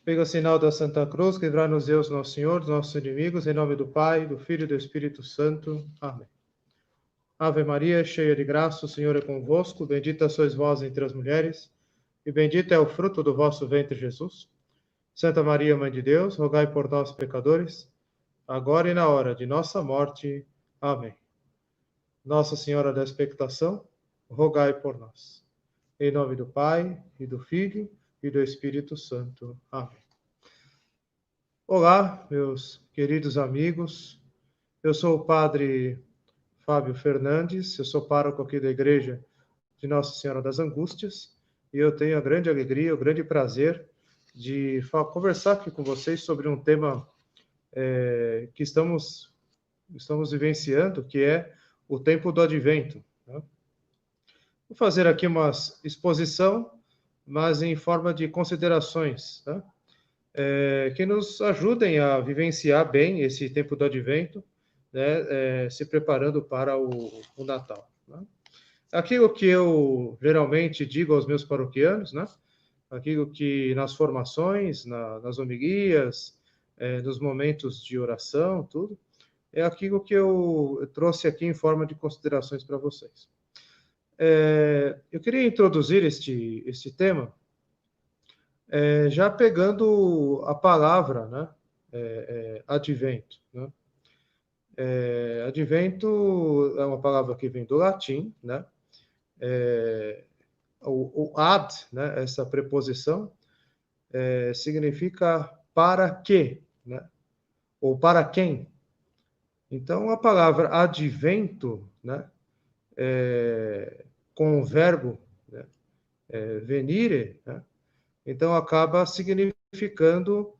Pelo sinal da Santa Cruz, livrai-nos Deus, nosso Senhor, dos nossos inimigos, em nome do Pai, do Filho e do Espírito Santo. Amém. Ave Maria, cheia de graça, o Senhor é convosco, bendita sois vós entre as mulheres, e bendito é o fruto do vosso ventre, Jesus. Santa Maria, Mãe de Deus, rogai por nós, pecadores, agora e na hora de nossa morte. Amém. Nossa Senhora da Expectação, rogai por nós. Em nome do Pai, e do Filho, e do Espírito Santo. Amém. Olá, meus queridos amigos. Eu sou o Padre Fábio Fernandes, eu sou pároco aqui da Igreja de Nossa Senhora das Angústias, e eu tenho a grande alegria, o grande prazer de conversar aqui com vocês sobre um tema que estamos vivenciando, que é o tempo do Advento, né? Vou fazer aqui uma exposição, mas em forma de considerações, né? Que nos ajudem a vivenciar bem esse tempo do Advento, né? Se preparando para o Natal, né? Aquilo que eu geralmente digo aos meus paroquianos, né? Aquilo que nas formações, nas homilias, nos momentos de oração, tudo, é aquilo que eu trouxe aqui em forma de considerações para vocês. Eu queria introduzir este tema já pegando a palavra, né? Advento, né? Advento é uma palavra que vem do latim, né? O ad, né? Essa preposição significa para quê, né? Ou para quem. Então, a palavra advento, né? Com o verbo, né? Venire, né? Então acaba significando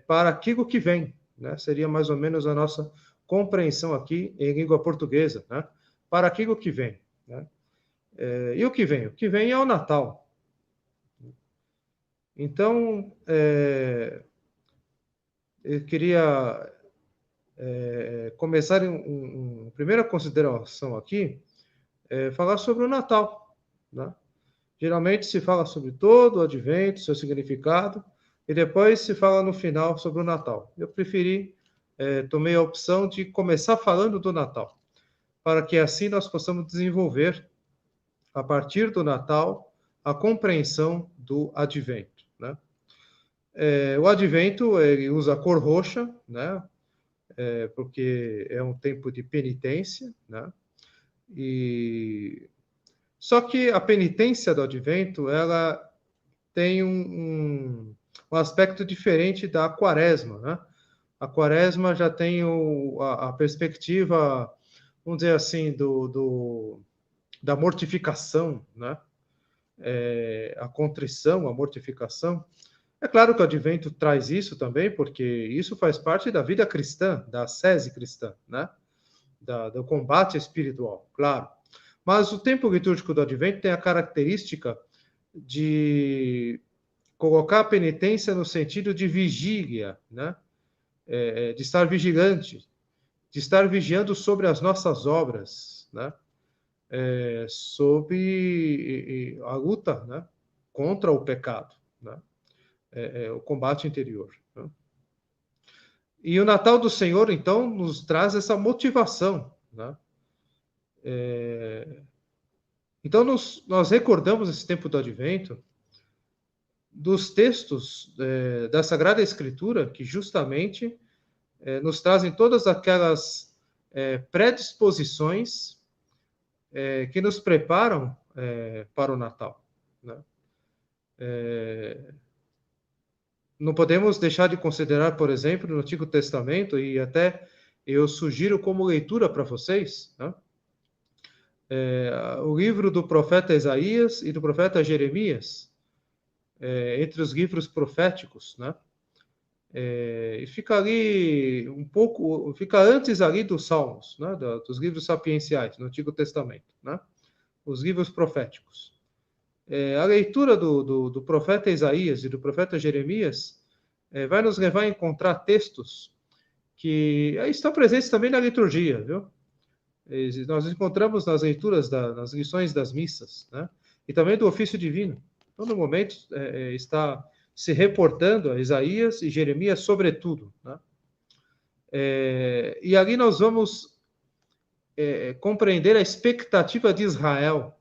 para aquilo que vem, né? Seria mais ou menos a nossa compreensão aqui em língua portuguesa, né? Para aquilo que vem, né? E o que vem? O que vem é o Natal. Então, eu queria começar uma primeira consideração aqui, falar sobre o Natal, né? Geralmente se fala sobre todo o Advento, seu significado, e depois se fala no final sobre o Natal. Eu tomei a opção de começar falando do Natal, para que assim nós possamos desenvolver, a partir do Natal, a compreensão do Advento, né? O Advento, ele usa a cor roxa, né? Porque é um tempo de penitência, né? Só que a penitência do Advento, ela tem um aspecto diferente da Quaresma, né? A Quaresma já tem a perspectiva, vamos dizer assim, da mortificação, né? A contrição, a mortificação. É claro que o Advento traz isso também, porque isso faz parte da vida cristã, da ascese cristã, né? Do combate espiritual, claro. Mas o tempo litúrgico do Advento tem a característica de colocar a penitência no sentido de vigília, né? De estar vigilante, de estar vigiando sobre as nossas obras, né? Sobre a luta, né? Contra o pecado, né? O combate interior, né? E o Natal do Senhor, então, nos traz essa motivação, né? Então, nós recordamos esse tempo do Advento dos textos da Sagrada Escritura, que justamente nos trazem todas aquelas predisposições que nos preparam para o Natal, né? Não podemos deixar de considerar, por exemplo, no Antigo Testamento, e até eu sugiro como leitura para vocês, né? O livro do profeta Isaías e do profeta Jeremias, entre os livros proféticos, né? E fica ali fica antes ali dos Salmos, né? Dos livros sapienciais, no Antigo Testamento, né? Os livros proféticos. A leitura do profeta Isaías e do profeta Jeremias vai nos levar a encontrar textos que estão presentes também na liturgia, viu? Nós encontramos nas leituras, nas lições das missas, né? E também do ofício divino. Todo momento está se reportando a Isaías e Jeremias sobretudo, né? E ali nós vamos compreender a expectativa de Israel,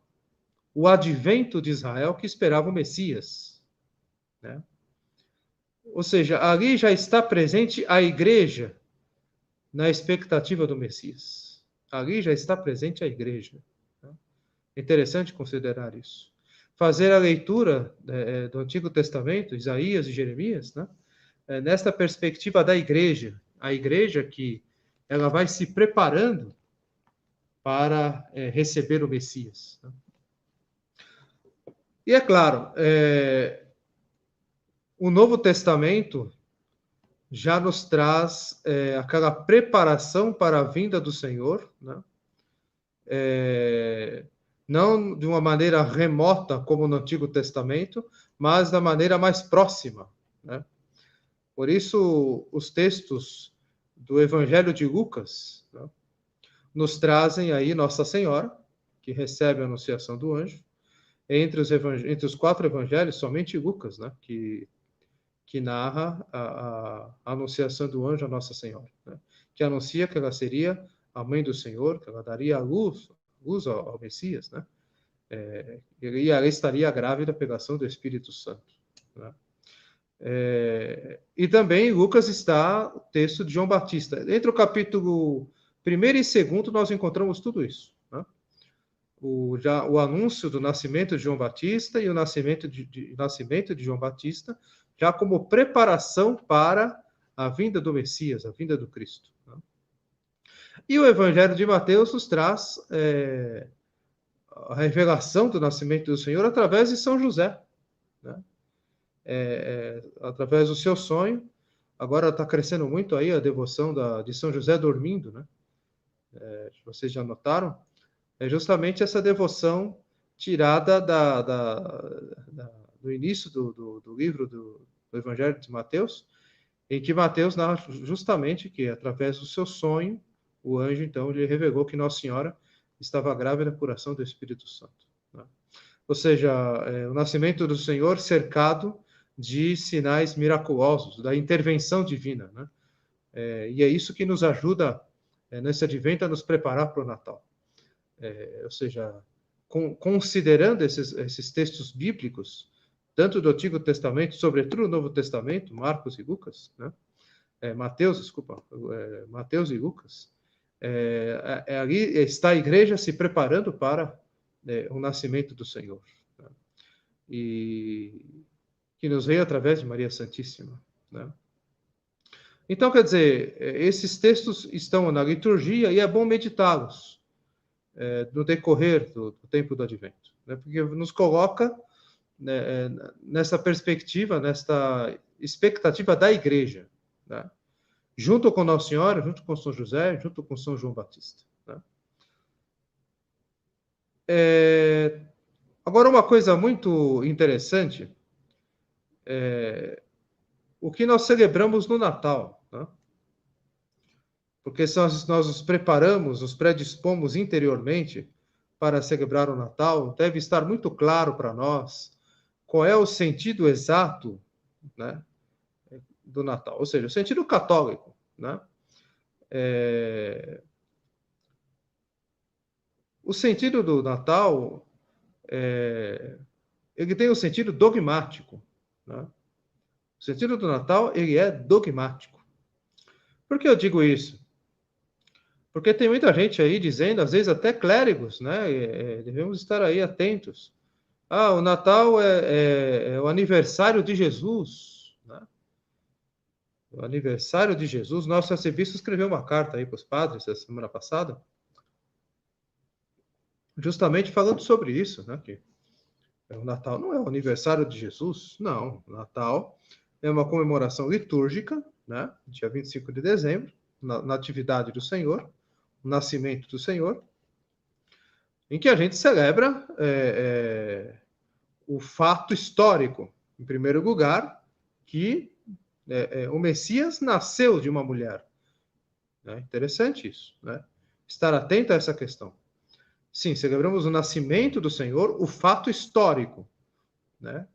o advento de Israel que esperava o Messias, né? Ou seja, ali já está presente a igreja na expectativa do Messias. Ali já está presente a igreja. Né? É interessante considerar isso. Fazer a leitura do Antigo Testamento, Isaías e Jeremias, né? Nesta perspectiva da igreja, a igreja que ela vai se preparando para receber o Messias. Né? E é claro, o Novo Testamento já nos traz aquela preparação para a vinda do Senhor, né? Não de uma maneira remota, como no Antigo Testamento, mas da maneira mais próxima, né? Por isso, os textos do Evangelho de Lucas, né, nos trazem aí Nossa Senhora, que recebe a anunciação do anjo. Entre os 4 evangelhos, somente Lucas, né, que narra a anunciação do anjo a Nossa Senhora, né, que anuncia que ela seria a mãe do Senhor, que ela daria a luz ao Messias, né, e ela estaria grávida pela ação do Espírito Santo. Né. E também em Lucas está o texto de João Batista. Entre o capítulo 1º e 2º, nós encontramos tudo isso. Né? O anúncio do nascimento de João Batista e o nascimento de João Batista, já como preparação para a vinda do Messias, a vinda do Cristo. Né? E o Evangelho de Mateus nos traz a revelação do nascimento do Senhor através de São José. Né? Através do seu sonho. Agora está crescendo muito aí a devoção de São José dormindo, né? Vocês já notaram? É justamente essa devoção tirada do início do livro do Evangelho de Mateus, em que Mateus narra justamente que, através do seu sonho, o anjo, então, lhe revelou que Nossa Senhora estava grávida por ação do Espírito Santo. Né? Ou seja, o nascimento do Senhor cercado de sinais miraculosos, da intervenção divina. Né? E é isso que nos ajuda, nesse advento, a nos preparar para o Natal. Ou seja, considerando esses textos bíblicos, tanto do Antigo Testamento, sobretudo do Novo Testamento, Marcos e Lucas, né? Mateus e Lucas, ali está a igreja se preparando para o nascimento do Senhor. Né? E que nos veio através de Maria Santíssima. Né? Então, quer dizer, esses textos estão na liturgia e é bom meditá-los no decorrer do tempo do Advento, né? Porque nos coloca nessa perspectiva, nesta expectativa da igreja, né? Junto com Nossa Senhora, junto com São José, junto com São João Batista. Né? Agora, uma coisa muito interessante o que nós celebramos no Natal, né? Porque nós nos preparamos, nos predispomos interiormente para celebrar o Natal, deve estar muito claro para nós qual é o sentido exato, né, do Natal, ou seja, o sentido católico. Né? O sentido do Natal, ele tem um sentido dogmático. Né? O sentido do Natal, ele é dogmático. Por que eu digo isso? Porque tem muita gente aí dizendo, às vezes até clérigos, né? Devemos estar aí atentos. O Natal é o aniversário de Jesus. Né? O aniversário de Jesus. Nosso arcebispo escreveu uma carta aí para os padres essa semana passada, justamente falando sobre isso, né? Que o Natal não é o aniversário de Jesus, não. O Natal é uma comemoração litúrgica, né? Dia 25 de dezembro, na Natividade do Senhor, o nascimento do Senhor, em que a gente celebra o fato histórico, em primeiro lugar, que o Messias nasceu de uma mulher. Interessante isso, né? Estar atento a essa questão. Sim, celebramos o nascimento do Senhor, o fato histórico, né?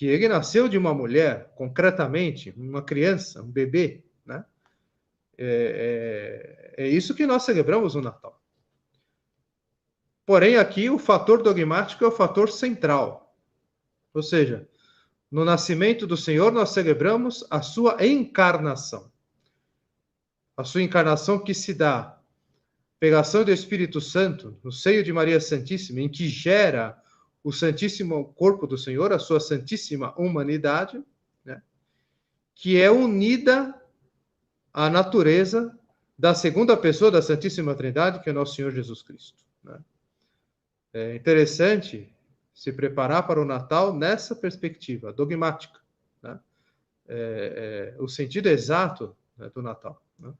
que ele nasceu de uma mulher, concretamente, uma criança, um bebê, né? É isso que nós celebramos no Natal. Porém, aqui o fator dogmático é o fator central. Ou seja, no nascimento do Senhor, nós celebramos a sua encarnação. A sua encarnação que se dá pela ação do Espírito Santo no seio de Maria Santíssima, em que gera o Santíssimo Corpo do Senhor, a sua Santíssima Humanidade, né, que é unida à natureza da segunda pessoa da Santíssima Trindade, que é nosso Senhor Jesus Cristo. Né? É interessante se preparar para o Natal nessa perspectiva dogmática, né? O sentido exato, né, do Natal, né?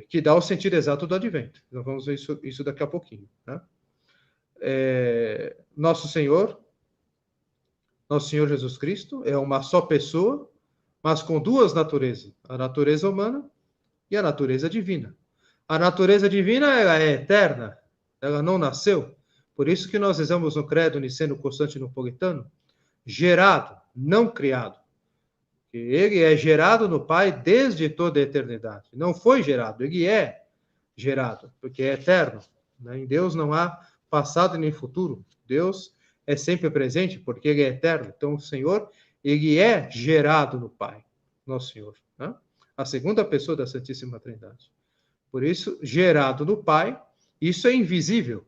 Que dá o sentido exato do Advento. Nós vamos ver isso daqui a pouquinho. Né? Nosso Senhor Jesus Cristo é uma só pessoa, mas com duas naturezas, a natureza humana e a natureza divina. A natureza divina, ela é eterna, ela não nasceu. Por isso que nós rezamos no credo niceno-constantinopolitano, gerado, não criado. Ele é gerado no Pai desde toda a eternidade. Não foi gerado, ele é gerado, porque é eterno. Né? Em Deus não há passado nem futuro. Deus é sempre presente, porque ele é eterno. Então, o Senhor, ele é gerado no Pai, nosso Senhor. Né? A segunda pessoa da Santíssima Trindade. Por isso, gerado no Pai, isso é invisível,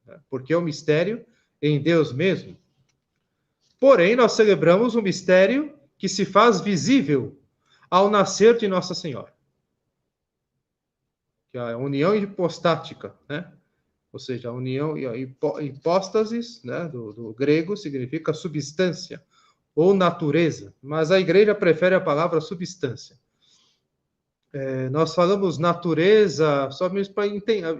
né? Porque é um mistério em Deus mesmo. Porém, nós celebramos um mistério que se faz visível ao nascer de Nossa Senhora. Que é a união hipostática, né? Ou seja, a união, hipóstasis, né, do grego, significa substância ou natureza, mas a igreja prefere a palavra substância. Nós falamos natureza só mesmo para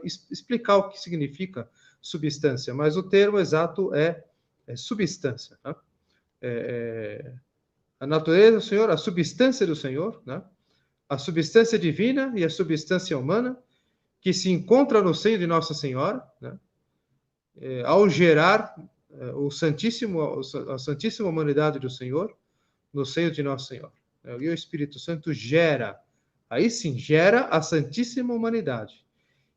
explicar o que significa substância, mas o termo exato é substância. Né? A natureza do Senhor, a substância do Senhor, né? A substância divina e a substância humana, que se encontra no seio de Nossa Senhora, né? Ao gerar a Santíssima Humanidade do Senhor no seio de Nossa Senhora. E o Espírito Santo gera, aí sim, gera a Santíssima Humanidade,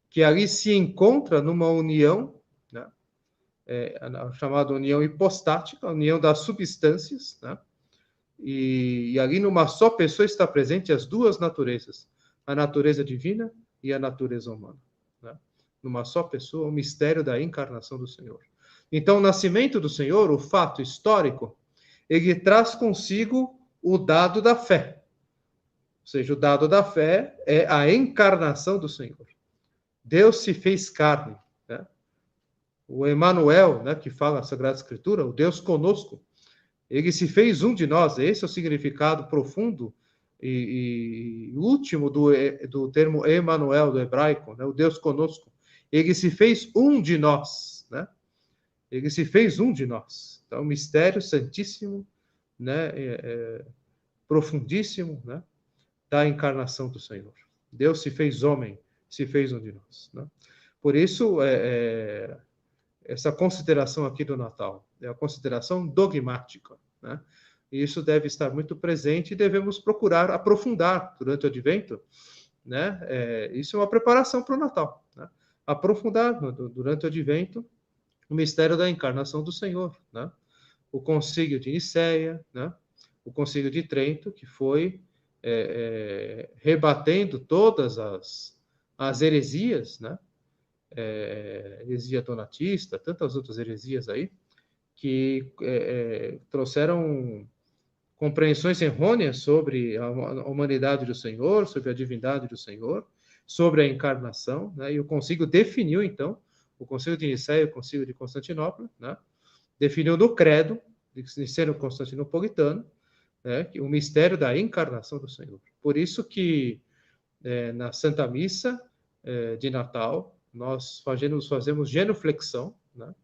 que ali se encontra numa união, né? A chamada união hipostática, a união das substâncias, né? E ali numa só pessoa está presente as duas naturezas, a natureza divina e a natureza humana. Né? Numa só pessoa, o mistério da encarnação do Senhor. Então, o nascimento do Senhor, o fato histórico, ele traz consigo o dado da fé. Ou seja, o dado da fé é a encarnação do Senhor. Deus se fez carne. Né? O Emmanuel, né, que fala a Sagrada Escritura, o Deus conosco, ele se fez um de nós. Esse é o significado profundo e último do termo Emmanuel, do hebraico, né? O Deus conosco. Ele se fez um de nós, né? Ele se fez um de nós. Então, mistério santíssimo, né? Profundíssimo, né? Da encarnação do Senhor. Deus se fez homem, se fez um de nós. Né? Por isso, essa consideração aqui do Natal é a consideração dogmática, né? E isso deve estar muito presente e devemos procurar aprofundar durante o Advento, né? Isso é uma preparação para o Natal, né? Aprofundar durante o Advento o mistério da encarnação do Senhor, né? O Concílio de Nicéia, né? O Concílio de Trento, que foi rebatendo todas as heresias, né? Heresia donatista, tantas outras heresias aí, que trouxeram compreensões errôneas sobre a humanidade do Senhor, sobre a divindade do Senhor, sobre a encarnação, né? E o Concílio definiu, então, o Concílio de Nicéia e o Concílio de Constantinopla, né? Definiu no credo de niceno-constantinopolitano, né? O mistério da encarnação do Senhor. Por isso que na Santa Missa de Natal, nós fazemos genuflexão, né?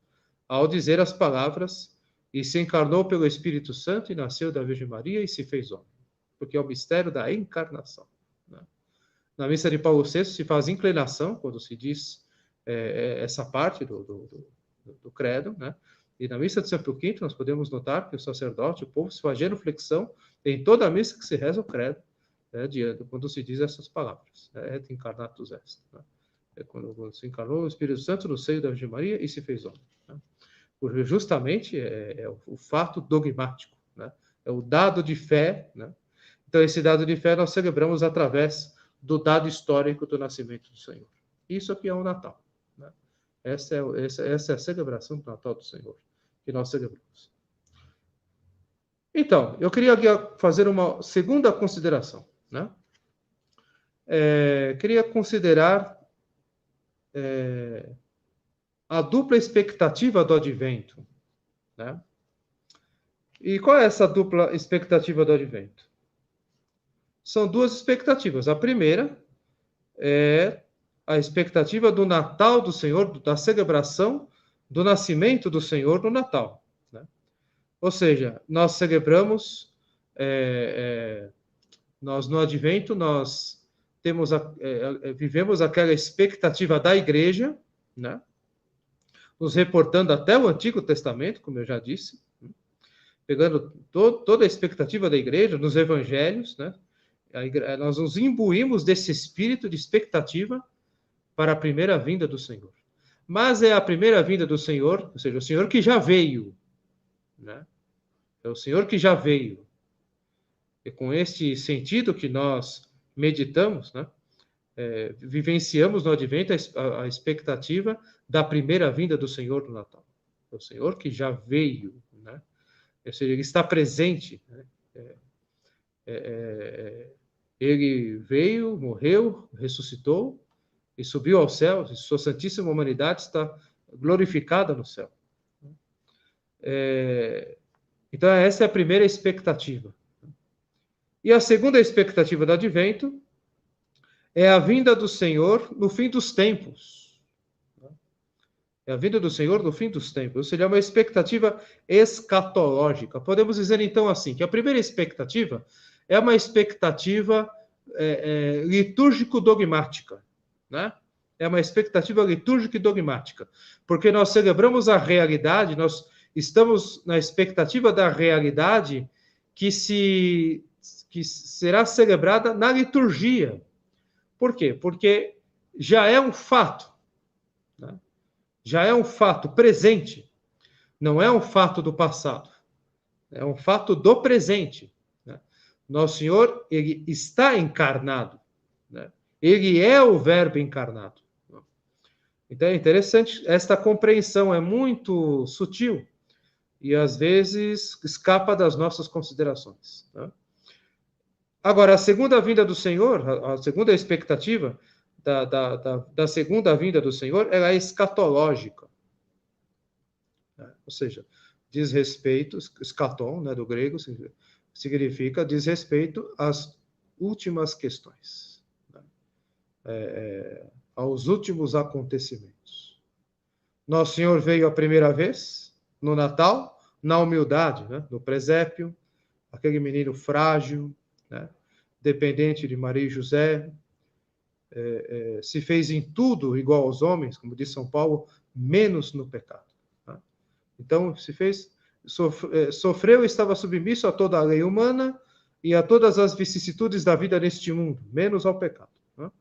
Ao dizer as palavras, e se encarnou pelo Espírito Santo e nasceu da Virgem Maria e se fez homem, porque é o mistério da encarnação. Né? Na missa de Paulo VI se faz inclinação, quando se diz essa parte do credo, né? E na missa de São Pio V, nós podemos notar que o sacerdote, o povo, se faz genuflexão em toda a missa que se reza o credo, né, quando se diz essas palavras. Et incarnatus est. Né? É quando se encarnou o Espírito Santo no seio da Virgem Maria e se fez homem. Né? Porque justamente é o fato dogmático, né? É o dado de fé. Né? Então, esse dado de fé nós celebramos através do dado histórico do nascimento do Senhor. Isso aqui é o Natal. Né? Essa é a celebração do Natal do Senhor, que nós celebramos. Então, eu queria fazer uma segunda consideração. Né? Queria considerar a dupla expectativa do advento. Né? E qual é essa dupla expectativa do advento? São duas expectativas. A primeira é a expectativa do Natal do Senhor, da celebração do nascimento do Senhor no Natal. Né? Ou seja, nós celebramos, nós no advento, nós temos vivemos aquela expectativa da igreja, né? Nos reportando até o Antigo Testamento, como eu já disse, né? Pegando toda a expectativa da igreja, nos evangelhos, né? Nós nos imbuímos desse espírito de expectativa para a primeira vinda do Senhor. Mas é a primeira vinda do Senhor, ou seja, o Senhor que já veio, né? É o Senhor que já veio. E com este sentido que nós meditamos, né? Vivenciamos no advento a expectativa da primeira vinda do Senhor no Natal. É o Senhor que já veio, né? Ou seja, ele está presente, né? Ele veio, morreu, ressuscitou e subiu ao céu, e sua santíssima humanidade está glorificada no céu. Então, essa é a primeira expectativa. E a segunda expectativa do advento é a vinda do Senhor no fim dos tempos. É a vinda do Senhor no fim dos tempos. Ou seja, é uma expectativa escatológica. Podemos dizer, então, assim, que a primeira expectativa é uma expectativa litúrgico-dogmática. Né? É uma expectativa litúrgica e dogmática. Porque nós celebramos a realidade, nós estamos na expectativa da realidade que será celebrada na liturgia. Por quê? Porque já é um fato. Né? Já é um fato presente. Não é um fato do passado. É um fato do presente. Né? Nosso Senhor, ele está encarnado. Né? Ele é o Verbo encarnado. Então é interessante, esta compreensão é muito sutil e às vezes escapa das nossas considerações. Né? Agora, a segunda vinda do Senhor, a segunda expectativa da segunda vinda do Senhor, ela é escatológica. Né? Ou seja, diz respeito, escaton, né, do grego, significa diz respeito às últimas questões, né? Aos últimos acontecimentos. Nosso Senhor veio a primeira vez, no Natal, na humildade, né, no presépio, aquele menino frágil, né, dependente de Maria e José, se fez em tudo igual aos homens, como diz São Paulo, menos no pecado. Né? Então, se fez, sofreu e estava submisso a toda a lei humana e a todas as vicissitudes da vida neste mundo, menos ao pecado. Né?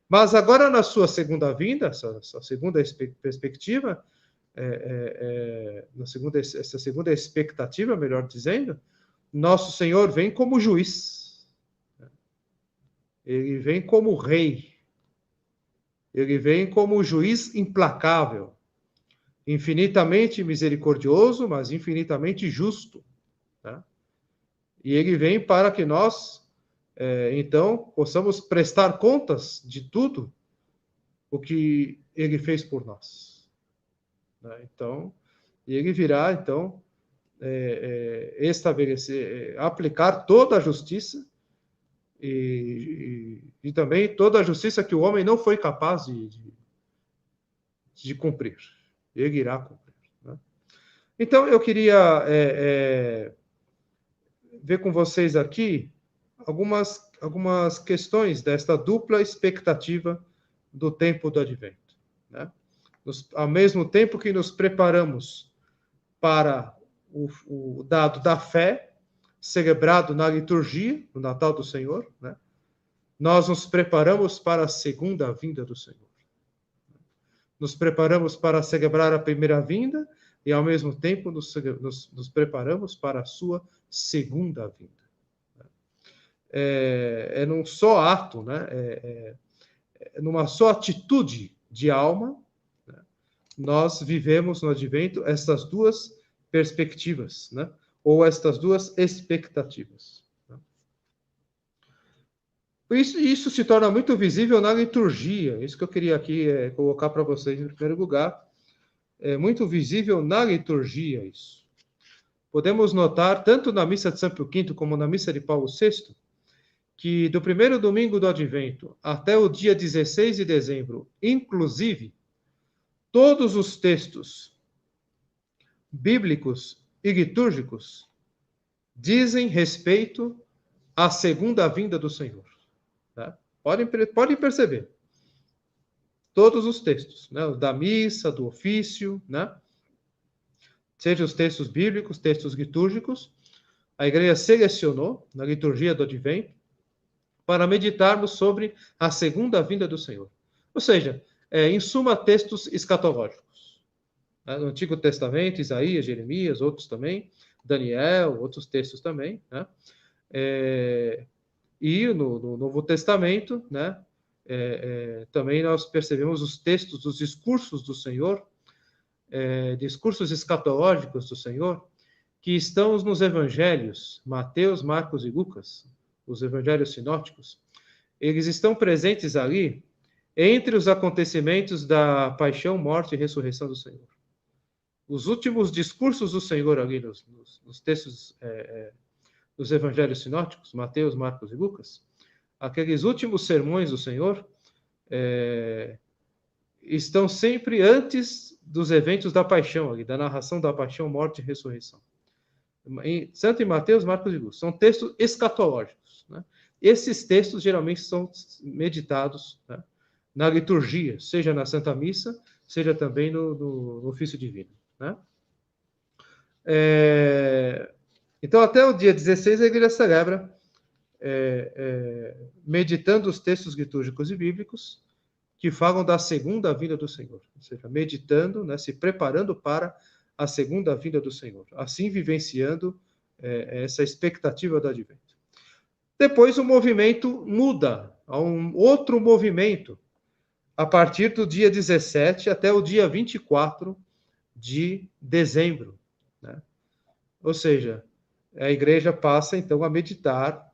Mas agora, na sua segunda vinda, essa segunda perspectiva, essa segunda expectativa, melhor dizendo, nosso Senhor vem como juiz. Ele vem como rei. Ele vem como juiz implacável. Infinitamente misericordioso, mas infinitamente justo. Tá? E ele vem para que nós, então, possamos prestar contas de tudo o que ele fez por nós. Então, ele virá, então, estabelecer, aplicar toda a justiça e também toda a justiça que o homem não foi capaz de cumprir. Ele irá cumprir. Né? Então, eu queria ver com vocês aqui algumas questões desta dupla expectativa do tempo do advento. Né? Ao mesmo tempo que nos preparamos para o dado da fé, celebrado na liturgia, no Natal do Senhor, né? Nós nos preparamos para a segunda vinda do Senhor. Nos preparamos para celebrar a primeira vinda e, ao mesmo tempo, nos preparamos para a sua segunda vinda. É num só ato, né? Numa só atitude de alma, né? Nós vivemos no advento estas duas perspectivas, né? Ou estas duas expectativas. Isso se torna muito visível na liturgia. Isso que eu queria aqui colocar para vocês em primeiro lugar. É muito visível na liturgia isso. Podemos notar, tanto na missa de São Pio V como na missa de Paulo VI, que do primeiro domingo do Advento até o dia 16 de dezembro, inclusive, todos os textos bíblicos e litúrgicos dizem respeito à segunda vinda do Senhor. Tá? Podem perceber. Todos os textos, né? Da missa, do ofício, né? Seja os textos bíblicos, textos litúrgicos, a igreja selecionou na liturgia do Advento para meditarmos sobre a segunda vinda do Senhor. Ou seja, em suma, textos escatológicos. Né? No Antigo Testamento, Isaías, Jeremias, outros também, Daniel, outros textos também, né? E no Novo Testamento, né? Também nós percebemos os textos dos discursos do Senhor, discursos escatológicos do Senhor, que estão nos evangelhos, Mateus, Marcos e Lucas, os evangelhos sinóticos. Eles estão presentes ali entre os acontecimentos da paixão, morte e ressurreição do Senhor. Os últimos discursos do Senhor ali nos textos dos evangelhos sinóticos, Mateus, Marcos e Lucas, aqueles últimos sermões do Senhor estão sempre antes dos eventos da paixão, ali, da narração da paixão, morte e ressurreição. Santo em Mateus, Marcos e Lucas. São textos escatológicos. Né? Esses textos geralmente são meditados, né, na liturgia, seja na Santa Missa, seja também no ofício divino. Né? Então, até o dia 16, a igreja celebra meditando os textos litúrgicos e bíblicos que falam da segunda vinda do Senhor. Ou seja, meditando, né, se preparando para a segunda vinda do Senhor. Assim, vivenciando essa expectativa do advento. Depois, o movimento muda a um outro movimento a partir do dia 17 até o dia 24 de dezembro. Né? Ou seja, a igreja passa, então, a meditar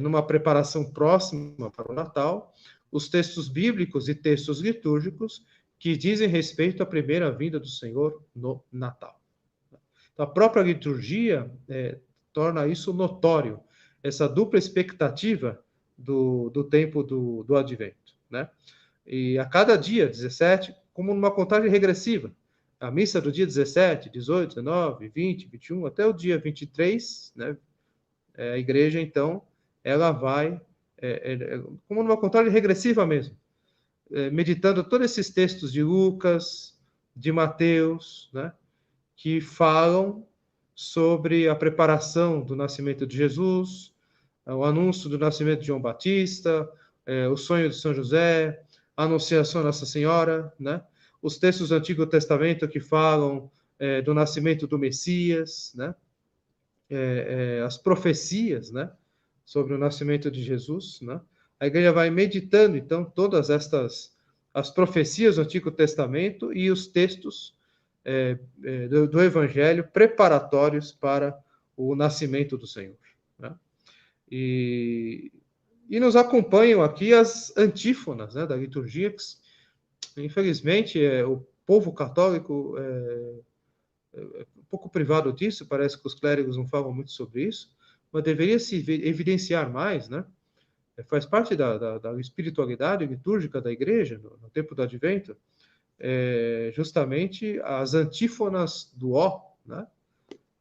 numa preparação próxima para o Natal, os textos bíblicos e textos litúrgicos que dizem respeito à primeira vinda do Senhor no Natal. Então, a própria liturgia torna isso notório, essa dupla expectativa do tempo do Advento. Né? E a cada dia, 17, como numa contagem regressiva, a missa do dia 17, 18, 19, 20, 21, até o dia 23, né? A igreja, então, ela vai, como numa contagem regressiva mesmo, meditando todos esses textos de Lucas, de Mateus, né, que falam sobre a preparação do nascimento de Jesus, o anúncio do nascimento de João Batista, o sonho de São José, a anunciação de Nossa Senhora, né, os textos do Antigo Testamento que falam do nascimento do Messias, né, as profecias, né, sobre o nascimento de Jesus, né? A igreja vai meditando, então, todas as profecias do Antigo Testamento e os textos do Evangelho preparatórios para o nascimento do Senhor. Né? E nos acompanham aqui as antífonas, né, da liturgia, que, infelizmente, o povo católico é um pouco privado disso, parece que os clérigos não falam muito sobre isso, mas deveria se evidenciar mais, né? Faz parte da espiritualidade litúrgica da igreja, no tempo do Advento, justamente as antífonas do Ó, né?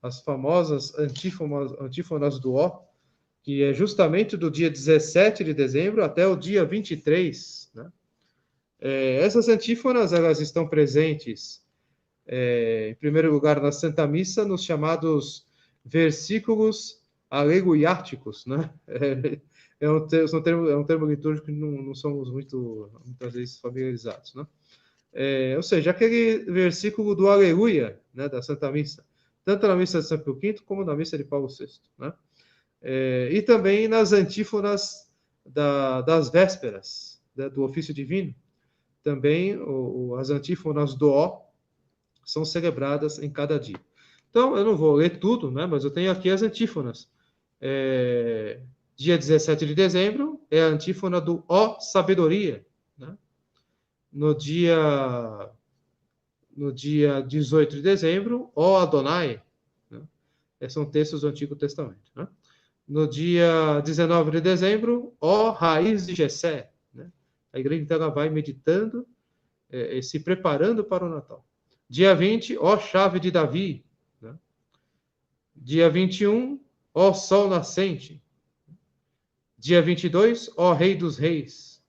As famosas antífonas do Ó, que é justamente do dia 17 de dezembro até o dia 23. Né? Essas antífonas, elas estão presentes em primeiro lugar, na Santa Missa, nos chamados versículos aleluiáticos, né? É um termo litúrgico que não somos muitas vezes familiarizados, né? Ou seja, aquele versículo do Aleluia, né, da Santa Missa, tanto na missa de São Pio V como na missa de Paulo VI, né? E também nas antífonas das vésperas, né, do ofício divino, também as antífonas do Ó são celebradas em cada dia. Então, eu não vou ler tudo, né, mas eu tenho aqui as antífonas. Dia 17 de dezembro é a antífona do Ó Sabedoria, né? No dia 18 de dezembro, Ó Adonai, né? São textos do Antigo Testamento, né? No dia 19 de dezembro, Ó Raiz de Jessé, né? A igreja então ela vai meditando e se preparando para o Natal. Dia 20, Ó Chave de Davi, né? Dia 21, Ó Sol Nascente. Dia 22, Ó Rei dos Reis.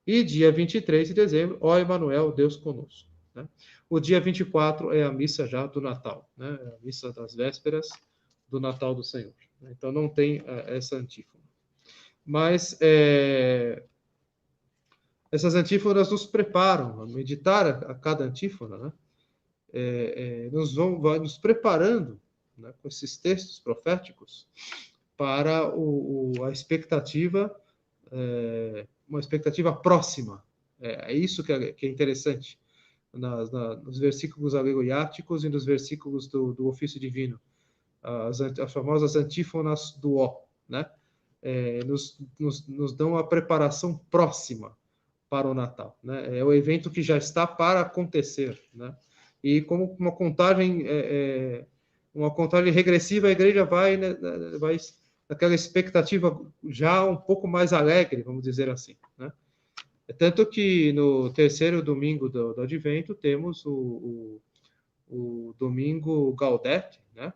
E dia 23 de dezembro, Ó Emanuel, Deus conosco, né? O dia 24 é a missa já do Natal, né? A missa das vésperas do Natal do Senhor. Então não tem essa antífona. Mas essas antífonas nos preparam a meditar a cada antífona, né? Vai nos preparando, né, com esses textos proféticos para a expectativa, uma expectativa próxima. É isso que é interessante nos versículos aleluiáticos e nos versículos do ofício divino, as famosas antífonas do Ó, né? Nos dão a preparação próxima para o Natal, né? É o evento que já está para acontecer, né? E como uma contagem regressiva, a igreja vai naquela expectativa já um pouco mais alegre, vamos dizer assim, né? Tanto que no terceiro domingo do Advento temos o domingo Gaudete, né?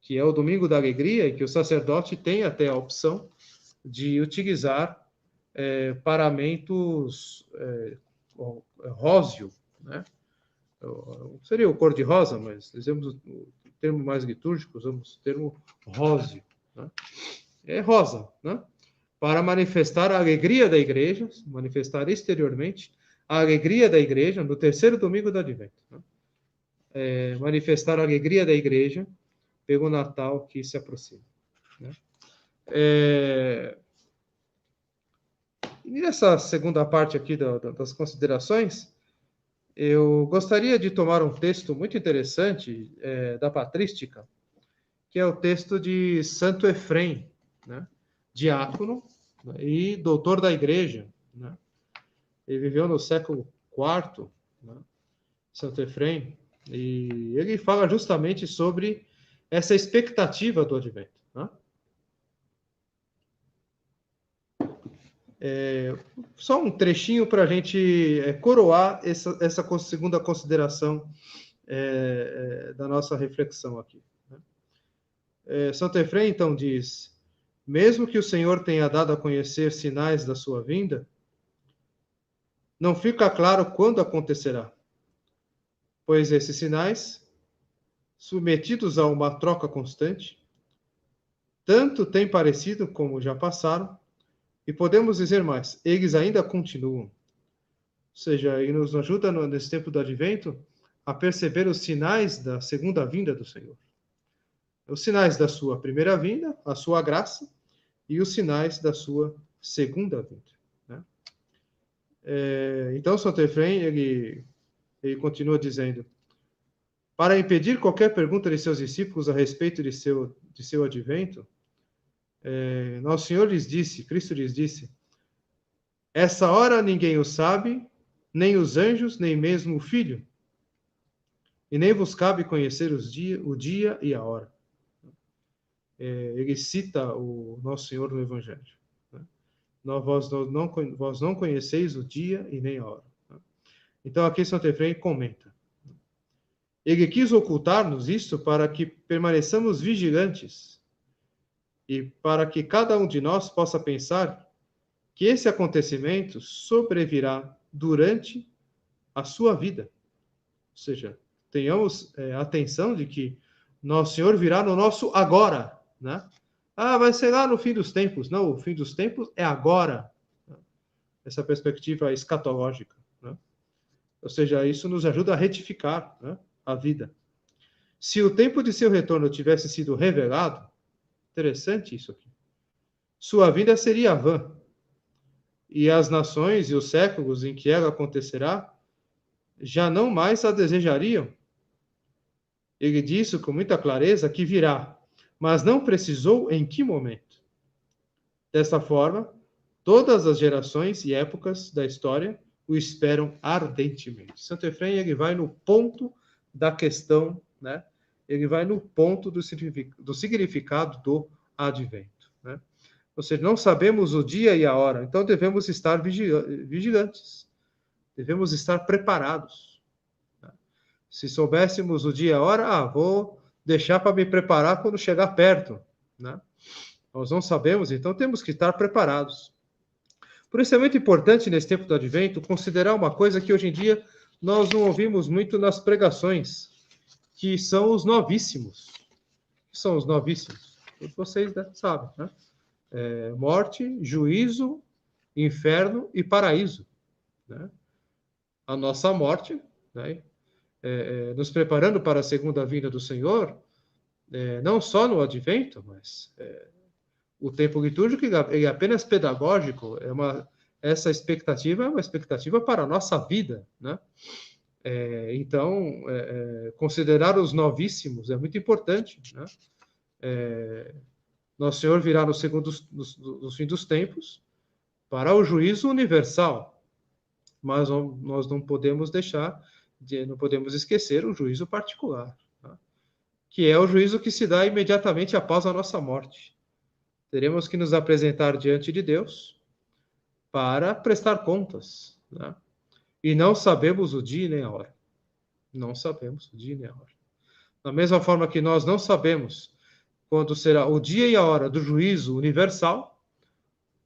Que é o domingo da alegria, e que o sacerdote tem até a opção de utilizar paramentos róseo, né? Seria o cor-de-rosa, mas dizemos o termo mais litúrgico, usamos o termo róseo, né? É rosa, né? Para manifestar a alegria da igreja, manifestar exteriormente a alegria da igreja no terceiro domingo do Advento, né? Manifestar a alegria da igreja pelo Natal que se aproxima, né? E nessa segunda parte aqui das considerações, eu gostaria de tomar um texto muito interessante da patrística, que é o texto de Santo Efrem, né? Diácono, né, e doutor da igreja, né? Ele viveu no século IV, né? Santo Efrem, e ele fala justamente sobre essa expectativa do advento, né? Só um trechinho para a gente coroar essa segunda consideração da nossa reflexão aqui, né? Santo Efrem, então, diz: mesmo que o Senhor tenha dado a conhecer sinais da sua vinda, não fica claro quando acontecerá, pois esses sinais, submetidos a uma troca constante, tanto têm parecido como já passaram, e podemos dizer mais, eles ainda continuam. Ou seja, ele nos ajuda nesse tempo do Advento a perceber os sinais da segunda vinda do Senhor. Os sinais da sua primeira vinda, a sua graça, e os sinais da sua segunda vinda, né? Então, Santo Efrem, ele continua dizendo: para impedir qualquer pergunta de seus discípulos a respeito de seu advento, Nosso Senhor lhes disse, Cristo lhes disse: essa hora ninguém o sabe, nem os anjos, nem mesmo o Filho, e nem vos cabe conhecer o dia e a hora. Ele cita o Nosso Senhor no Evangelho, né? Vós não conheceis o dia e nem a hora, né? Então aqui Santo Efrem comenta: ele quis ocultar-nos isto para que permaneçamos vigilantes e para que cada um de nós possa pensar que esse acontecimento sobrevirá durante a sua vida. Ou seja, tenhamos atenção de que Nosso Senhor virá no nosso agora, né? Vai ser lá no fim dos tempos. Não, o fim dos tempos é agora. Essa perspectiva escatológica, né? Ou seja, isso nos ajuda a retificar, né, a vida. Se o tempo de seu retorno tivesse sido revelado, interessante isso aqui, sua vinda seria vã, e as nações e os séculos em que ela acontecerá já não mais a desejariam. Ele disse com muita clareza que virá, mas não precisou em que momento. Desta forma, todas as gerações e épocas da história o esperam ardentemente. Santo Efrem, ele vai no ponto da questão, né? Ele vai no ponto do significado do advento, né? Ou seja, não sabemos o dia e a hora, então devemos estar vigilantes, devemos estar preparados, né? Se soubéssemos o dia e a hora, vou deixar para me preparar quando chegar perto, né? Nós não sabemos, então temos que estar preparados. Por isso é muito importante, nesse tempo do advento, considerar uma coisa que hoje em dia nós não ouvimos muito nas pregações, que são os novíssimos. O que são os novíssimos? Vocês sabem, né? Morte, juízo, inferno e paraíso, né? A nossa morte, né? Nos preparando para a segunda vinda do Senhor, não só no advento, mas o tempo litúrgico é apenas pedagógico, essa expectativa é uma expectativa para a nossa vida, né? Então, considerar os novíssimos é muito importante, né? Nosso Senhor virá no fim dos tempos para o juízo universal, mas nós não podemos não podemos esquecer o juízo particular, né? Que é o juízo que se dá imediatamente após a nossa morte. Teremos que nos apresentar diante de Deus para prestar contas, né? E não sabemos o dia nem a hora. Não sabemos o dia nem a hora. Da mesma forma que nós não sabemos quando será o dia e a hora do juízo universal,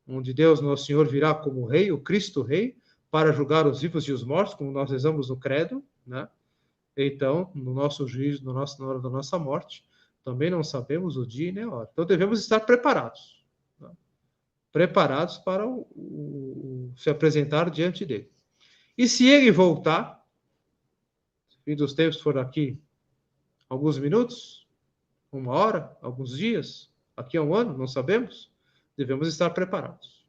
onde Deus, nosso Senhor, virá como Rei, o Cristo Rei, para julgar os vivos e os mortos, como nós rezamos no Credo, né? Então, no nosso juízo, na hora da nossa morte, também não sabemos o dia nem a hora. Então, devemos estar preparados, né? Preparados para se apresentar diante dele. E se ele voltar, o fim dos tempos for daqui alguns minutos, uma hora, alguns dias, daqui a um ano, não sabemos, devemos estar preparados.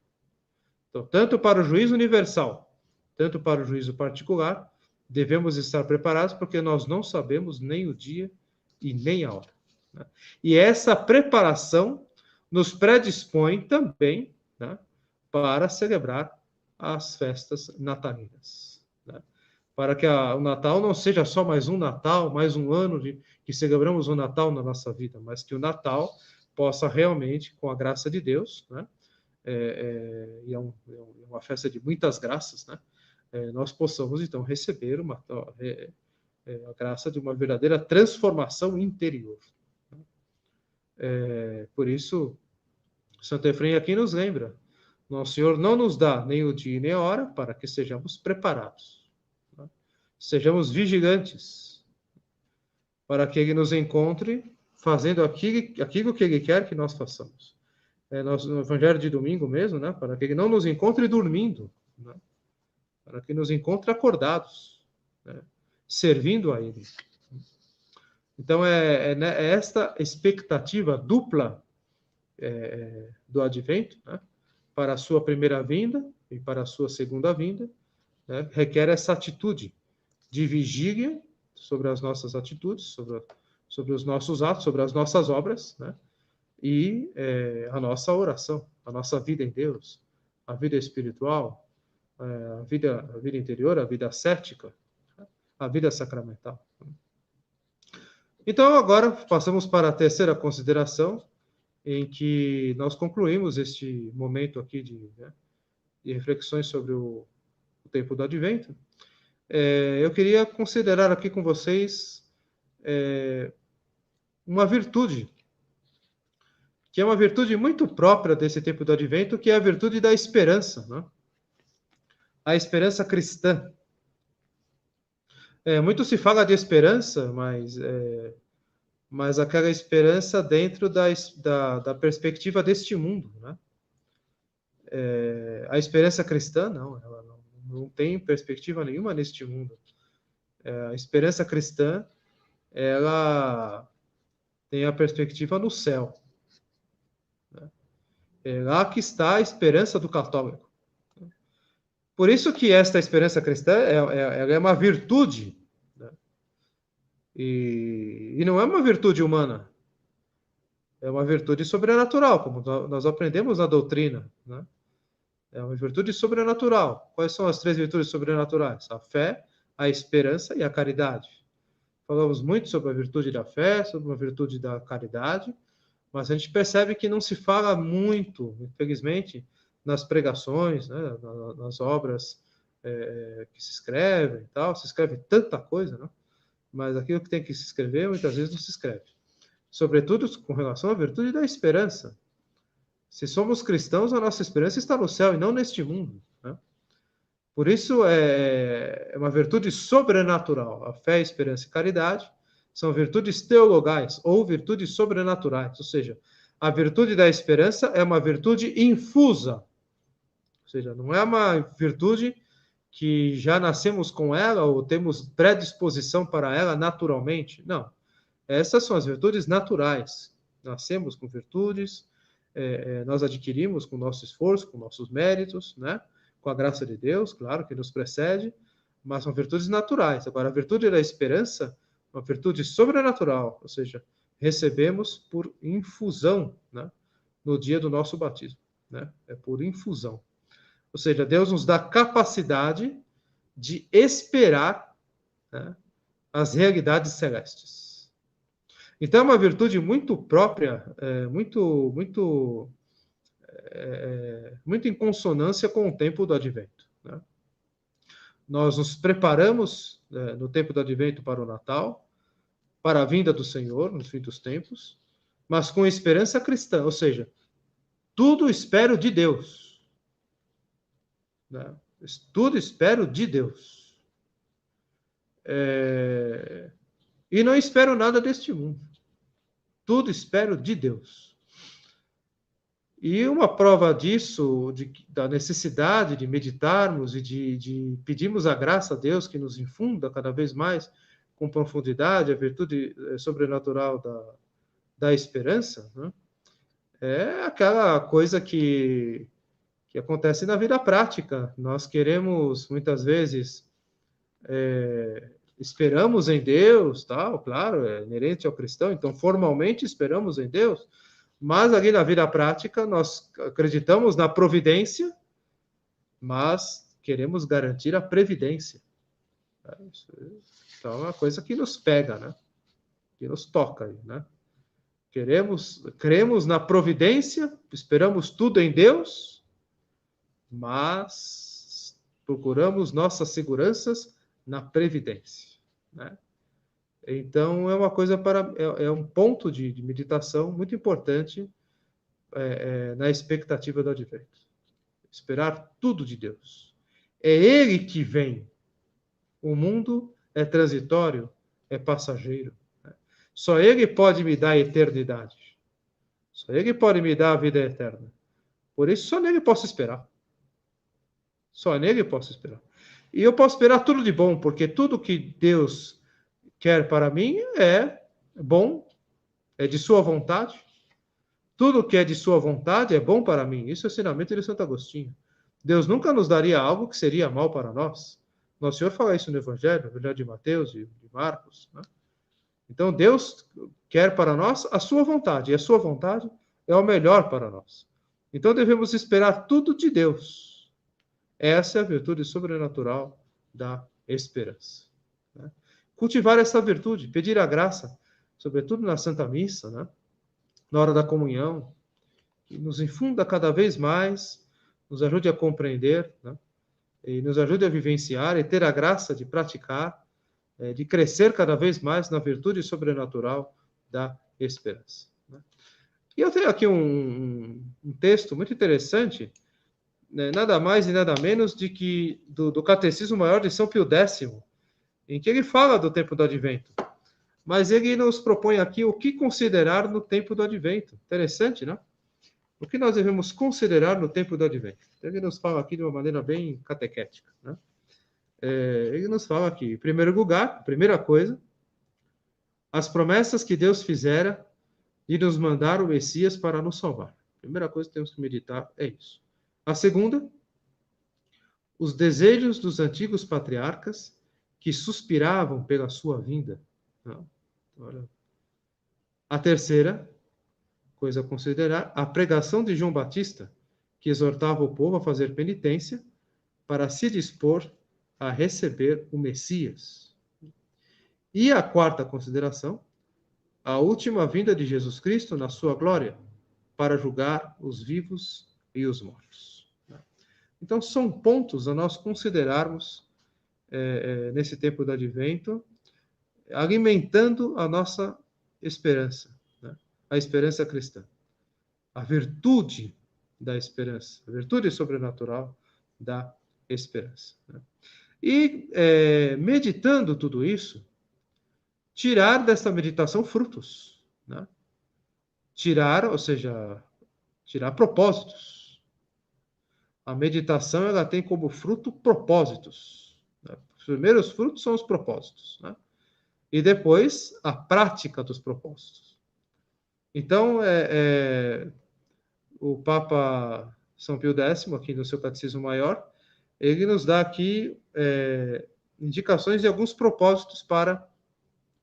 Então, tanto para o juízo universal, tanto para o juízo particular, devemos estar preparados, porque nós não sabemos nem o dia e nem a hora, né? E essa preparação nos predispõe também, né, para celebrar as festas natalinas, né? Para que o Natal não seja só mais um Natal, mais um ano que celebramos o Natal na nossa vida, mas que o Natal possa realmente, com a graça de Deus, né, e é uma festa de muitas graças, né, nós possamos, então, receber a graça de uma verdadeira transformação interior. Por isso, Santo Efrem aqui nos lembra, Nosso Senhor não nos dá nem o dia nem a hora para que sejamos preparados, né? Sejamos vigilantes, para que Ele nos encontre fazendo aquilo que Ele quer que nós façamos. No Evangelho de domingo mesmo, né? Para que Ele não nos encontre dormindo, né? Para que nos encontre acordados, né? Servindo a Ele. Então, é esta expectativa dupla do advento, né, para a sua primeira vinda e para a sua segunda vinda, né, requer essa atitude de vigília sobre as nossas atitudes, sobre os nossos atos, sobre as nossas obras, né, e a nossa oração, a nossa vida em Deus, a vida espiritual, a vida interior, a vida ascética, a vida sacramental. Então, agora passamos para a terceira consideração, em que nós concluímos este momento aqui de reflexões sobre o tempo do Advento. Eu queria considerar aqui com vocês uma virtude, que é uma virtude muito própria desse tempo do Advento, que é a virtude da esperança, né? A esperança cristã. Muito se fala de esperança, mas aquela esperança dentro da perspectiva deste mundo, né? A esperança cristã, não, ela não tem perspectiva nenhuma neste mundo. A esperança cristã, ela tem a perspectiva no céu. Né? É lá que está a esperança do católico. Por isso que esta esperança cristã ela é uma virtude, né? E não é uma virtude humana, é uma virtude sobrenatural, como nós aprendemos na doutrina, né? É uma virtude sobrenatural. Quais são as 3 virtudes sobrenaturais? A fé, a esperança e a caridade. Falamos muito sobre a virtude da fé, sobre a virtude da caridade, mas a gente percebe que não se fala muito, infelizmente, nas pregações, né, nas obras que se escrevem e tal. Se escreve tanta coisa, né? Mas aquilo que tem que se escrever, muitas vezes não se escreve. Sobretudo com relação à virtude da esperança. Se somos cristãos, a nossa esperança está no céu e não neste mundo, né? Por isso é uma virtude sobrenatural. A fé, a esperança e caridade são virtudes teologais ou virtudes sobrenaturais. Ou seja, a virtude da esperança é uma virtude infusa. Ou seja, não é uma virtude que já nascemos com ela ou temos predisposição para ela naturalmente. Não. Essas são as virtudes naturais. Nascemos com virtudes, nós adquirimos com nosso esforço, com nossos méritos, né? Com a graça de Deus, claro, que nos precede, mas são virtudes naturais. Agora, a virtude da esperança é uma virtude sobrenatural, ou seja, recebemos por infusão, né? No dia do nosso batismo, né? É por infusão. Ou seja, Deus nos dá capacidade de esperar, né, as realidades celestes. Então, é uma virtude muito própria, muito em consonância com o tempo do advento, né? Nós nos preparamos no tempo do advento para o Natal, para a vinda do Senhor, no fim dos tempos, mas com esperança cristã, ou seja, tudo espero de Deus, né? Tudo espero de Deus. E não espero nada deste mundo. Tudo espero de Deus. E uma prova disso, da necessidade de meditarmos e de pedirmos a graça a Deus que nos infunda cada vez mais com profundidade a virtude sobrenatural da esperança, né? É aquela coisa que acontece na vida prática. Nós queremos, muitas vezes, esperamos em Deus, tal, claro, é inerente ao cristão, então formalmente esperamos em Deus, mas ali na vida prática nós acreditamos na providência, mas queremos garantir a previdência. Então é uma coisa que nos pega, né? Que nos toca, né? Cremos na providência, esperamos tudo em Deus, mas procuramos nossas seguranças na previdência, né? Então é uma coisa é um ponto de meditação muito importante na expectativa do advento. Esperar tudo de Deus. É Ele que vem. O mundo é transitório, é passageiro, né? Só Ele pode me dar a eternidade. Só Ele pode me dar a vida eterna. Por isso, só nele posso esperar. Só nele posso esperar. E eu posso esperar tudo de bom, porque tudo que Deus quer para mim é bom, é de sua vontade. Tudo que é de sua vontade é bom para mim. Isso é o ensinamento de Santo Agostinho. Deus nunca nos daria algo que seria mal para nós. Nosso Senhor fala isso no Evangelho de Mateus e de Marcos, né? Então, Deus quer para nós a sua vontade, e a sua vontade é o melhor para nós. Então, devemos esperar tudo de Deus. Essa é a virtude sobrenatural da esperança, né? Cultivar essa virtude, pedir a graça, sobretudo na Santa Missa, né? Na hora da comunhão, que nos infunda cada vez mais, nos ajude a compreender, né? E nos ajude a vivenciar e ter a graça de praticar, de crescer cada vez mais na virtude sobrenatural da esperança, né? E eu tenho aqui um texto muito interessante, né? Nada mais e nada menos do Catecismo Maior de São Pio X, em que ele fala do tempo do advento. Mas ele nos propõe aqui o que considerar no tempo do advento. Interessante, né? O que nós devemos considerar no tempo do advento? Ele nos fala aqui de uma maneira bem catequética, né? Ele nos fala aqui, em primeiro lugar, primeira coisa, as promessas que Deus fizera de nos mandar o Messias para nos salvar. A primeira coisa que temos que meditar é isso. A segunda, os desejos dos antigos patriarcas que suspiravam pela sua vinda. A terceira coisa a considerar, a pregação de João Batista, que exortava o povo a fazer penitência para se dispor a receber o Messias. E a quarta consideração, a última vinda de Jesus Cristo na sua glória, para julgar os vivos e os mortos. Então, são pontos a nós considerarmos nesse tempo do advento, alimentando a nossa esperança, né? A esperança cristã. A virtude da esperança, a virtude sobrenatural da esperança. Né? E, meditando tudo isso, tirar dessa meditação frutos. Né? Tirar, ou seja, tirar propósitos. A meditação, ela tem como fruto propósitos. Né? Os primeiros frutos são os propósitos. Né? E depois, a prática dos propósitos. Então, o Papa São Pio X, aqui no seu Catecismo Maior, ele nos dá aqui indicações de alguns propósitos para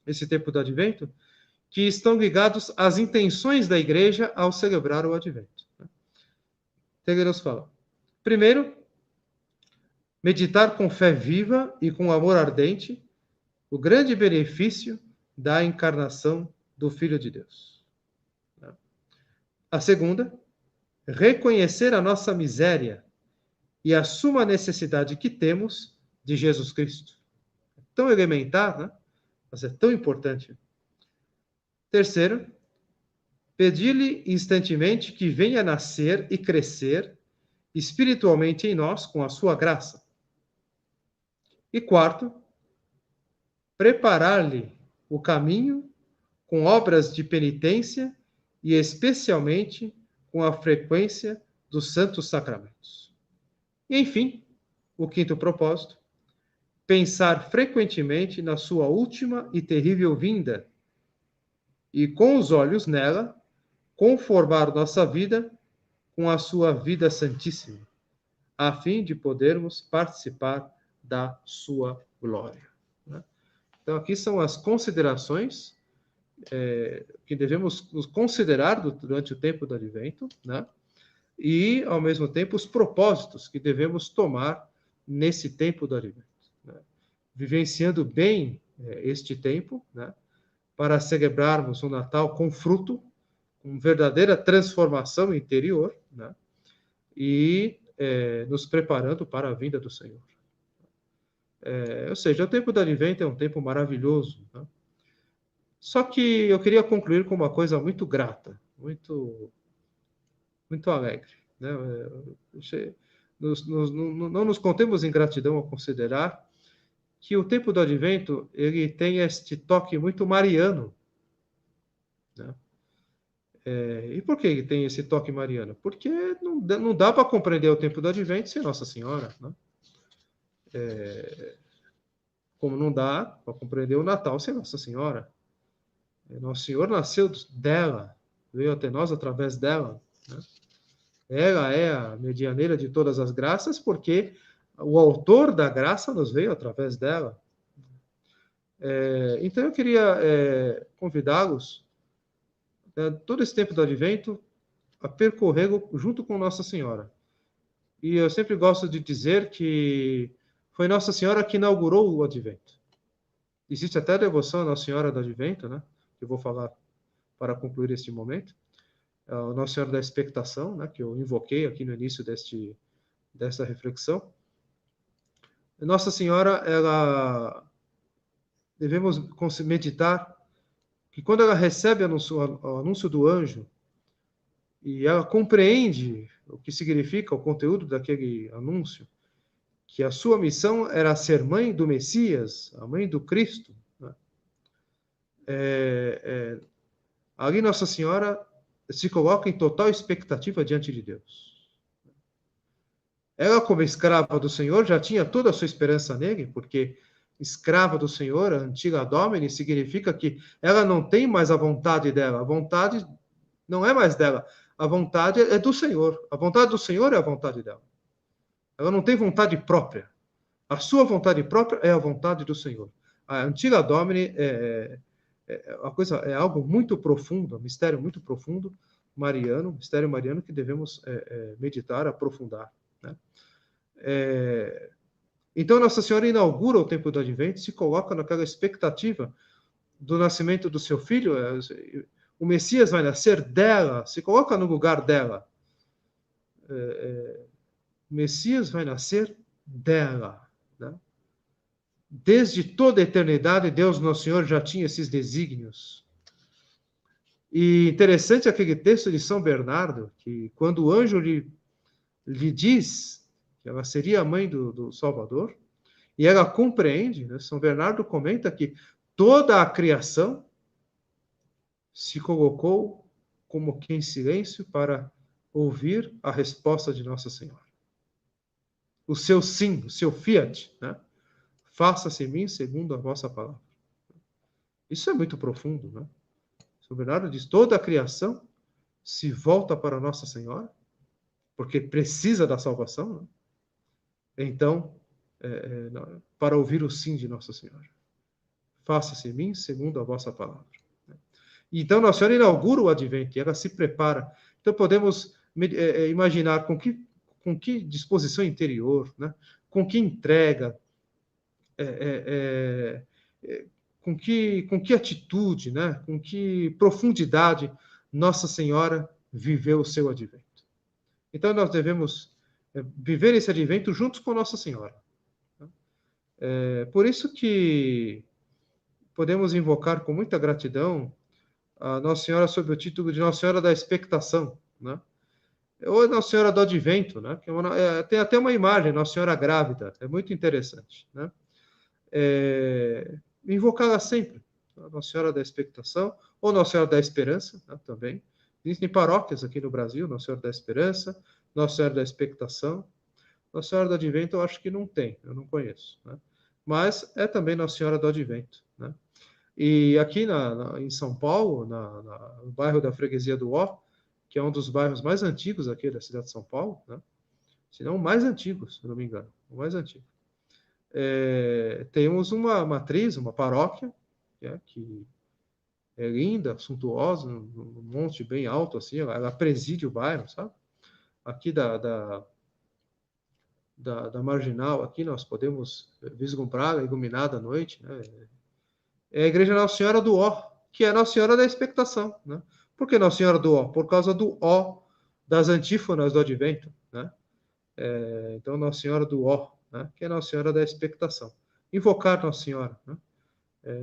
esse tempo do Advento, que estão ligados às intenções da Igreja ao celebrar o Advento. Então, ele nos fala. Primeiro, meditar com fé viva e com amor ardente o grande benefício da encarnação do Filho de Deus. A segunda, reconhecer a nossa miséria e a suma necessidade que temos de Jesus Cristo. É tão elementar, né? Mas é tão importante. Terceiro, pedir-lhe instantemente que venha nascer e crescer espiritualmente em nós com a sua graça. E quarto, preparar-lhe o caminho com obras de penitência e especialmente com a frequência dos santos sacramentos. E, enfim, o quinto propósito, pensar frequentemente na sua última e terrível vinda e, com os olhos nela, conformar nossa vida com a sua vida santíssima, a fim de podermos participar da sua glória. Então, aqui são as considerações que devemos nos considerar durante o tempo do Advento, né? E, ao mesmo tempo, os propósitos que devemos tomar nesse tempo do Advento. Né? Vivenciando bem este tempo, né? Para celebrarmos o Natal com fruto, com verdadeira transformação interior, né? E nos preparando para a vinda do Senhor. Ou seja, o tempo do Advento é um tempo maravilhoso, né? Só que eu queria concluir com uma coisa muito grata, muito alegre. Né? Não nos contemos em gratidão ao considerar que o tempo do Advento ele tem este toque muito mariano. Né? E por que ele tem esse toque mariano? Porque não dá para compreender o tempo do Advento sem Nossa Senhora. Né? Como não dá para compreender o Natal sem Nossa Senhora. Nosso Senhor nasceu dela, veio até nós através dela. Né? Ela é a medianeira de todas as graças, porque o autor da graça nos veio através dela. Então eu queria convidá-los, todo esse tempo do Advento, a percorrê-lo junto com Nossa Senhora. E eu sempre gosto de dizer que foi Nossa Senhora que inaugurou o Advento. Existe até a devoção à Nossa Senhora do Advento, né? Que eu vou falar para concluir este momento. A Nossa Senhora da Expectação, né? Que eu invoquei aqui no início dessa reflexão. Nossa Senhora, ela devemos meditar que quando ela recebe o anúncio do anjo e ela compreende o que significa o conteúdo daquele anúncio, que a sua missão era ser mãe do Messias, a mãe do Cristo, né? Ali Nossa Senhora se coloca em total expectativa diante de Deus. Ela, como escrava do Senhor, já tinha toda a sua esperança nele, porque escrava do Senhor, a antiga Domini, significa que ela não tem mais a vontade dela. A vontade não é mais dela. A vontade é do Senhor. A vontade do Senhor é a vontade dela. Ela não tem vontade própria. A sua vontade própria é a vontade do Senhor. A antiga Domini é algo muito profundo, um mistério muito profundo, mariano, mistério mariano que devemos meditar, aprofundar, né? Então, Nossa Senhora inaugura o tempo do Advento, se coloca naquela expectativa do nascimento do seu filho. O Messias vai nascer dela, se coloca no lugar dela. O Messias vai nascer dela, né? Desde toda a eternidade, Deus, Nosso Senhor, já tinha esses desígnios. E interessante aquele texto de São Bernardo, que quando o anjo lhe diz que ela seria a mãe do Salvador, e ela compreende, né? São Bernardo comenta que toda a criação se colocou como que em silêncio para ouvir a resposta de Nossa Senhora. O seu sim, o seu fiat, né? Faça-se em mim segundo a vossa palavra. Isso é muito profundo, né? São Bernardo diz, toda a criação se volta para Nossa Senhora, porque precisa da salvação, né? Então, para ouvir o sim de Nossa Senhora. Faça-se em mim segundo a vossa palavra. Então, Nossa Senhora inaugura o Advento, e ela se prepara. Então, podemos imaginar com que disposição interior, né? Com que entrega, com que atitude, né? Com que profundidade Nossa Senhora viveu o seu Advento. Então, nós devemos viver esse Advento juntos com Nossa Senhora. Por isso que podemos invocar com muita gratidão a Nossa Senhora sob o título de Nossa Senhora da Expectação, né? Ou Nossa Senhora do Advento, né? Que tem até uma imagem, Nossa Senhora grávida, é muito interessante, né? Invocá-la sempre, a Nossa Senhora da Expectação, ou Nossa Senhora da Esperança, né? Também. Existem paróquias aqui no Brasil, Nossa Senhora da Esperança, Nossa Senhora da Expectação. Nossa Senhora do Advento eu acho que não tem, eu não conheço, né? Mas é também Nossa Senhora do Advento, né? E aqui em São Paulo, no bairro da Freguesia do Ó, que é um dos bairros mais antigos aqui da cidade de São Paulo, né? Se não o mais antigo, se não me engano, o mais antigo. Temos uma matriz, uma paróquia, né, que é linda, suntuosa, um monte bem alto, assim, ela preside o bairro, sabe? Aqui da Marginal, aqui nós podemos vislumbrar, iluminada à noite, né? É a Igreja Nossa Senhora do Ó, que é Nossa Senhora da Expectação, né? Por que Nossa Senhora do Ó? Por causa do Ó das antífonas do Advento, né? Então, Nossa Senhora do Ó, né? Que é Nossa Senhora da Expectação. Invocar Nossa Senhora, né?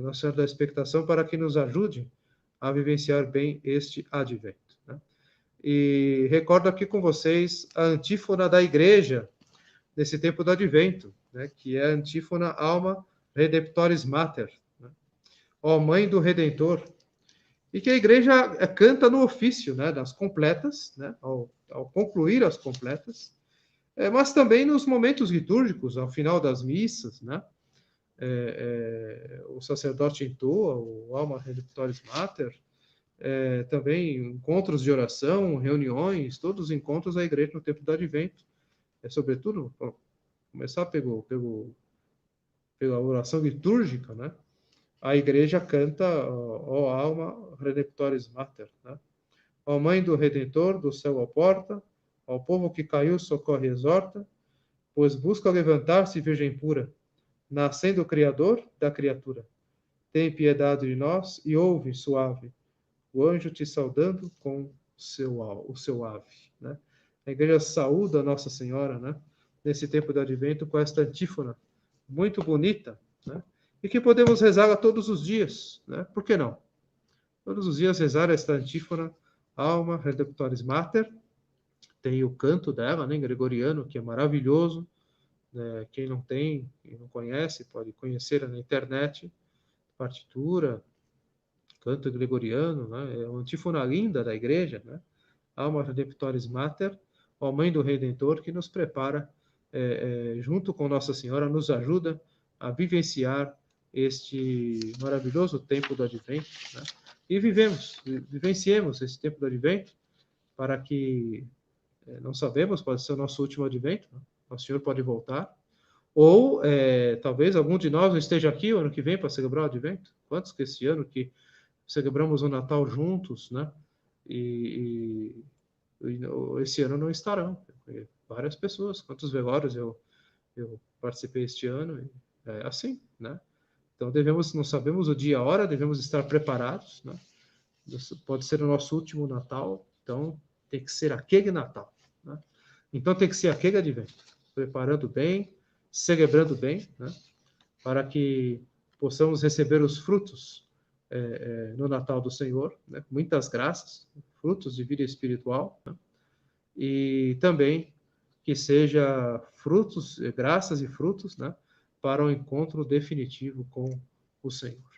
Nossa Senhora da Expectação, para que nos ajude a vivenciar bem este Advento, né? E recordo aqui com vocês a antífona da Igreja nesse tempo do Advento, né? Que é a antífona Alma Redemptoris Mater, né? Ó Mãe do Redentor, e que a Igreja canta no ofício, né? Das completas, né? Ao concluir as completas, mas também nos momentos litúrgicos, ao final das missas, né? O sacerdote entoa o Alma Redemptoris Mater, também encontros de oração, reuniões, todos os encontros da Igreja no tempo do Advento. Sobretudo, começar pela oração litúrgica, né? A Igreja canta ó Alma Redemptoris Mater, né? Ó Mãe do Redentor, do céu à porta, ao povo que caiu, socorre e exorta, pois busca levantar-se virgem pura, nascendo o Criador da criatura. Tem piedade de nós e ouve, suave, o anjo te saudando com o seu ave, né? A Igreja saúda Nossa Senhora, né? Nesse tempo do Advento com esta antífona muito bonita, né? E que podemos rezá-la todos os dias, né? Por que não? Todos os dias rezar esta antífona Alma Redemptoris Mater. Tem o canto dela, né, em gregoriano, que é maravilhoso, Quem não tem, quem não conhece, pode conhecer na internet, partitura, canto gregoriano, né? É uma antífona linda da igreja, né? Alma Redemptoris Mater, ó Mãe do Redentor, que nos prepara, junto com Nossa Senhora, nos ajuda a vivenciar este maravilhoso tempo do Advento, né? E vivenciemos esse tempo do Advento, para que, não sabemos, pode ser o nosso último Advento, né? O Senhor pode voltar, ou talvez algum de nós não esteja aqui o ano que vem para celebrar o Advento. Quantos que esse ano que celebramos o Natal juntos, né? E esse ano não estarão. Várias pessoas, quantos velórios eu participei este ano, é assim, né? Então não sabemos o dia e a hora, devemos estar preparados, né? Pode ser o nosso último Natal, então tem que ser aquele Natal, né? Então tem que ser aquele Advento, preparando bem, celebrando bem, né? Para que possamos receber os frutos no Natal do Senhor, né? Muitas graças, frutos de vida espiritual, né? E também que seja frutos, graças e frutos, né? Para o encontro definitivo com o Senhor.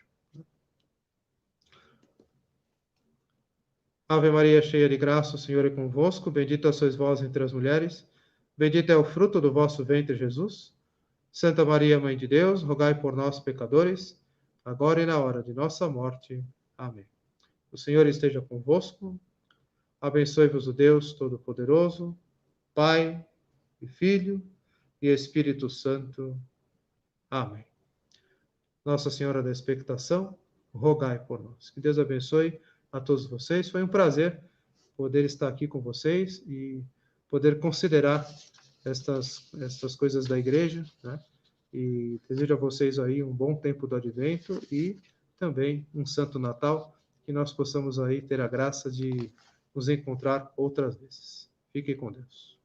Ave Maria, cheia de graça, o Senhor é convosco, bendita sois vós entre as mulheres, bendito é o fruto do vosso ventre, Jesus. Santa Maria, Mãe de Deus, rogai por nós, pecadores, agora e na hora de nossa morte. Amém. O Senhor esteja convosco, abençoe-vos o Deus Todo-Poderoso, Pai e Filho e Espírito Santo. Amém. Nossa Senhora da Expectação, rogai por nós. Que Deus abençoe a todos vocês. Foi um prazer poder estar aqui com vocês e poder considerar estas coisas da igreja, né? E desejo a vocês aí um bom tempo do Advento e também um Santo Natal, que nós possamos aí ter a graça de nos encontrar outras vezes. Fiquem com Deus.